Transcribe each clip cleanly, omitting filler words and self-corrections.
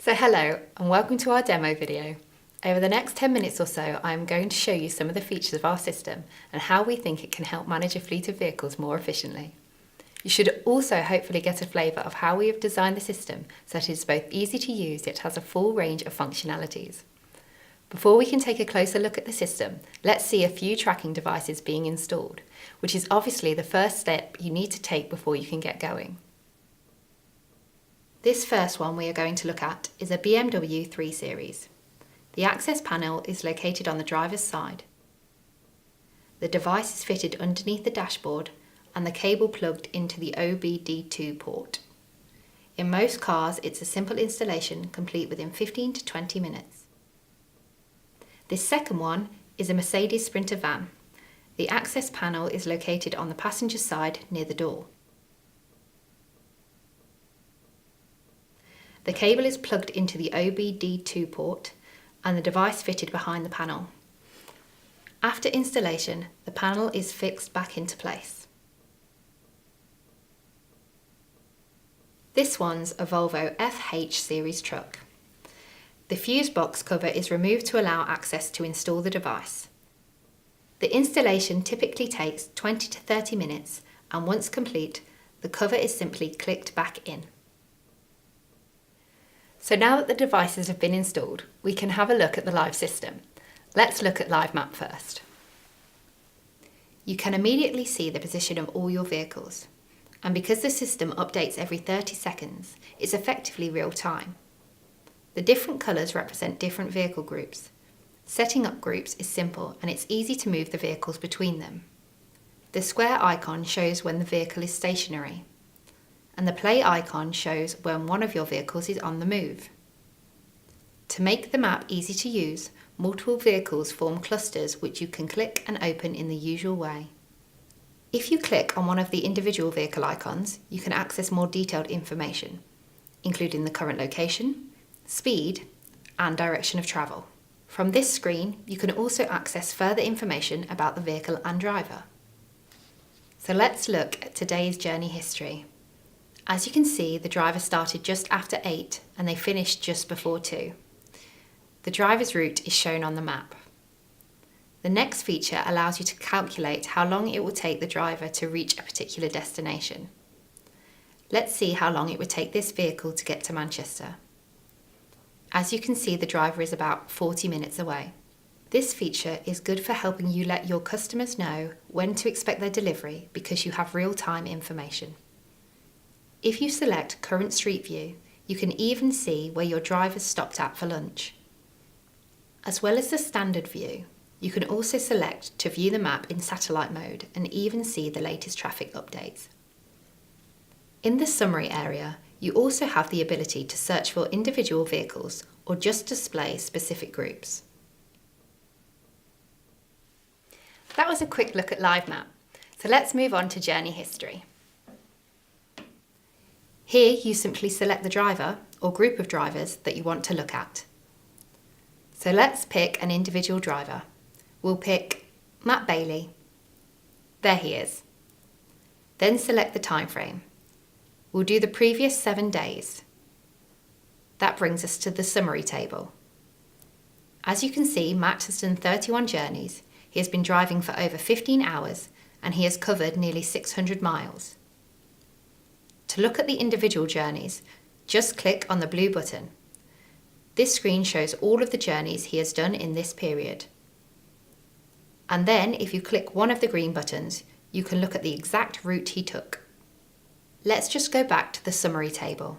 So hello and welcome to our demo video. Over the next 10 minutes or so, I'm going to show you some of the features of our system and how we think it can help manage a fleet of vehicles more efficiently. You should also hopefully get a flavour of how we have designed the system so that it is both easy to use yet has a full range of functionalities. Before we can take a closer look at the system, let's see a few tracking devices being installed, which is obviously the first step you need to take before you can get going. This first one we are going to look at is a BMW 3 Series. The access panel is located on the driver's side. The device is fitted underneath the dashboard and the cable plugged into the OBD2 port. In most cars, it's a simple installation complete within 15 to 20 minutes. This second one is a Mercedes Sprinter van. The access panel is located on the passenger side near the door. The cable is plugged into the OBD2 port and the device fitted behind the panel. After installation, the panel is fixed back into place. This one's a Volvo FH series truck. The fuse box cover is removed to allow access to install the device. The installation typically takes 20 to 30 minutes, and once complete, the cover is simply clicked back in. So now that the devices have been installed, we can have a look at the live system. Let's look at Live Map first. You can immediately see the position of all your vehicles. And because the system updates every 30 seconds, it's effectively real time. The different colours represent different vehicle groups. Setting up groups is simple and it's easy to move the vehicles between them. The square icon shows when the vehicle is stationary, and the play icon shows when one of your vehicles is on the move. To make the map easy to use, multiple vehicles form clusters which you can click and open in the usual way. If you click on one of the individual vehicle icons, you can access more detailed information, including the current location, speed, and direction of travel. From this screen, you can also access further information about the vehicle and driver. So let's look at today's journey history. As you can see, the driver started just after 8 and they finished just before 2. The driver's route is shown on the map. The next feature allows you to calculate how long it will take the driver to reach a particular destination. Let's see how long it would take this vehicle to get to Manchester. As you can see, the driver is about 40 minutes away. This feature is good for helping you let your customers know when to expect their delivery because you have real-time information. If you select Current Street View, you can even see where your driver stopped at for lunch. As well as the standard view, you can also select to view the map in satellite mode and even see the latest traffic updates. In the summary area, you also have the ability to search for individual vehicles or just display specific groups. That was a quick look at Live Map, so let's move on to journey history. Here you simply select the driver or group of drivers that you want to look at. So let's pick an individual driver. We'll pick Matt Bailey. There he is. Then select the time frame. We'll do the previous 7 days. That brings us to the summary table. As you can see, Matt has done 31 journeys. He has been driving for over 15 hours and he has covered nearly 600 miles. To look at the individual journeys, just click on the blue button. This screen shows all of the journeys he has done in this period. And then if you click one of the green buttons, you can look at the exact route he took. Let's just go back to the summary table.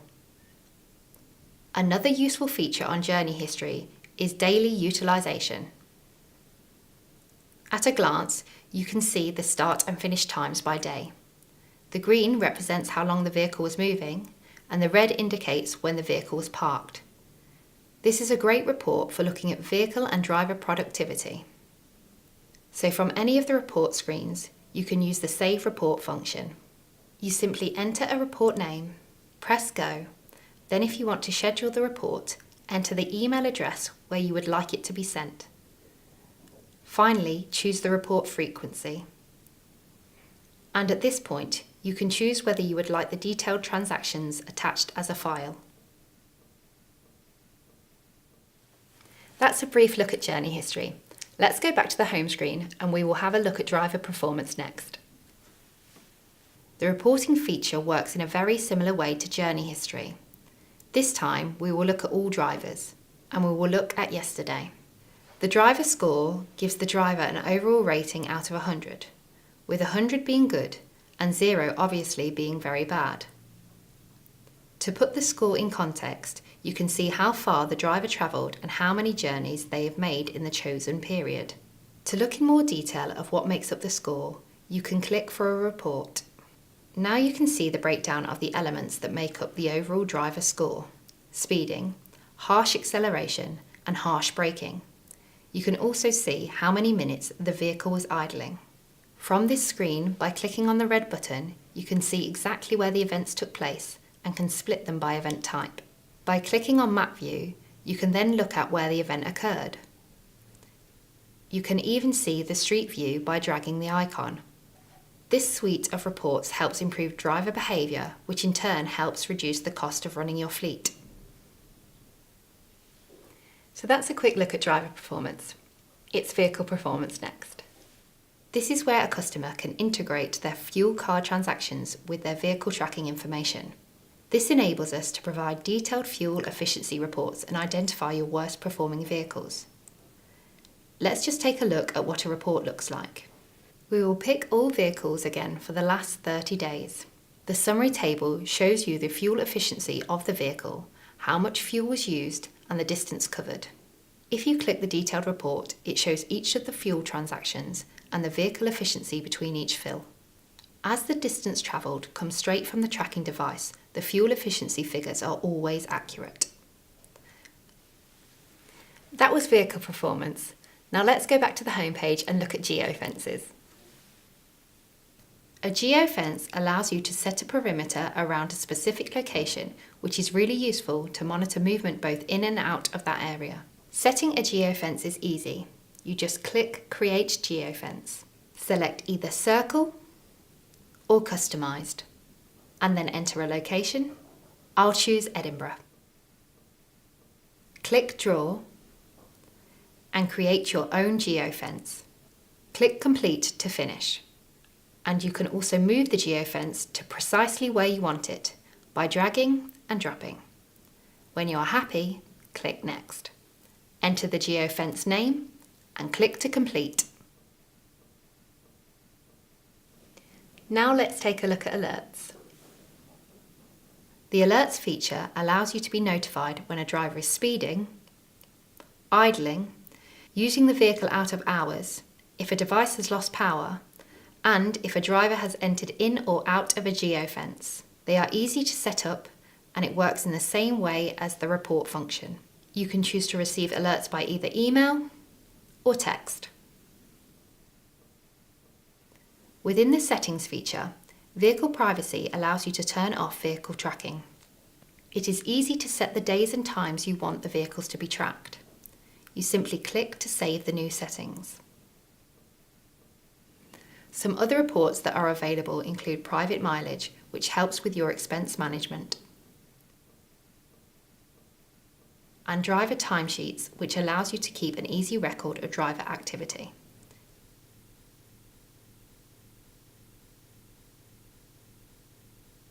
Another useful feature on journey history is daily utilisation. At a glance, you can see the start and finish times by day. The green represents how long the vehicle was moving, and the red indicates when the vehicle was parked. This is a great report for looking at vehicle and driver productivity. So from any of the report screens, you can use the Save Report function. You simply enter a report name, press Go, then if you want to schedule the report, enter the email address where you would like it to be sent. Finally, choose the report frequency. And at this point, you can choose whether you would like the detailed transactions attached as a file. That's a brief look at journey history. Let's go back to the home screen and we will have a look at driver performance next. The reporting feature works in a very similar way to journey history. This time we will look at all drivers and we will look at yesterday. The driver score gives the driver an overall rating out of 100, with 100 being good and 0 obviously being very bad. To put the score in context, you can see how far the driver travelled and how many journeys they have made in the chosen period. To look in more detail of what makes up the score, you can click for a report. Now you can see the breakdown of the elements that make up the overall driver score: speeding, harsh acceleration, and harsh braking. You can also see how many minutes the vehicle was idling. From this screen, by clicking on the red button, you can see exactly where the events took place and can split them by event type. By clicking on Map View, you can then look at where the event occurred. You can even see the street view by dragging the icon. This suite of reports helps improve driver behaviour, which in turn helps reduce the cost of running your fleet. So that's a quick look at driver performance. It's vehicle performance next. This is where a customer can integrate their fuel card transactions with their vehicle tracking information. This enables us to provide detailed fuel efficiency reports and identify your worst performing vehicles. Let's just take a look at what a report looks like. We will pick all vehicles again for the last 30 days. The summary table shows you the fuel efficiency of the vehicle, how much fuel was used, and the distance covered. If you click the detailed report, it shows each of the fuel transactions and the vehicle efficiency between each fill. As the distance travelled comes straight from the tracking device, the fuel efficiency figures are always accurate. That was vehicle performance. Now let's go back to the home page and look at Geo Fences. A Geo Fence allows you to set a perimeter around a specific location, which is really useful to monitor movement both in and out of that area. Setting a Geo Fence is easy. You just click Create Geo Fence. Select either Circle or Customised, and then enter a location. I'll choose Edinburgh. Click Draw and create your own Geo Fence. Click Complete to finish. And you can also move the Geo Fence to precisely where you want it by dragging and dropping. When you are happy, click Next. Enter the Geo Fence name and click to complete. Now let's take a look at alerts. The alerts feature allows you to be notified when a driver is speeding, idling, using the vehicle out of hours, if a device has lost power, and if a driver has entered in or out of a Geo Fence. They are easy to set up and it works in the same way as the report function. You can choose to receive alerts by either email or text. Within the settings feature, vehicle privacy allows you to turn off vehicle tracking. It is easy to set the days and times you want the vehicles to be tracked. You simply click to save the new settings. Some other reports that are available include private mileage, which helps with your expense management, and driver timesheets, which allows you to keep an easy record of driver activity.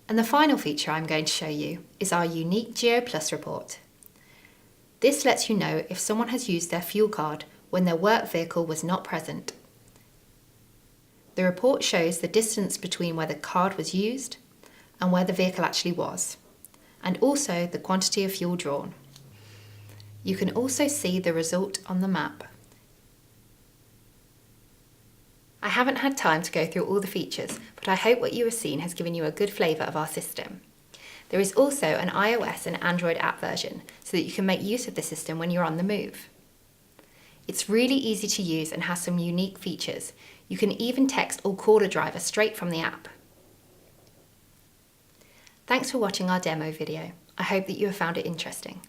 And the final feature I'm going to show you is our unique Geo Plus report. This lets you know if someone has used their fuel card when their work vehicle was not present. The report shows the distance between where the card was used and where the vehicle actually was, and also the quantity of fuel drawn. You can also see the result on the map. I haven't had time to go through all the features, but I hope what you have seen has given you a good flavour of our system. There is also an iOS and Android app version so that you can make use of the system when you're on the move. It's really easy to use and has some unique features. You can even text or call a driver straight from the app. Thanks for watching our demo video. I hope that you have found it interesting.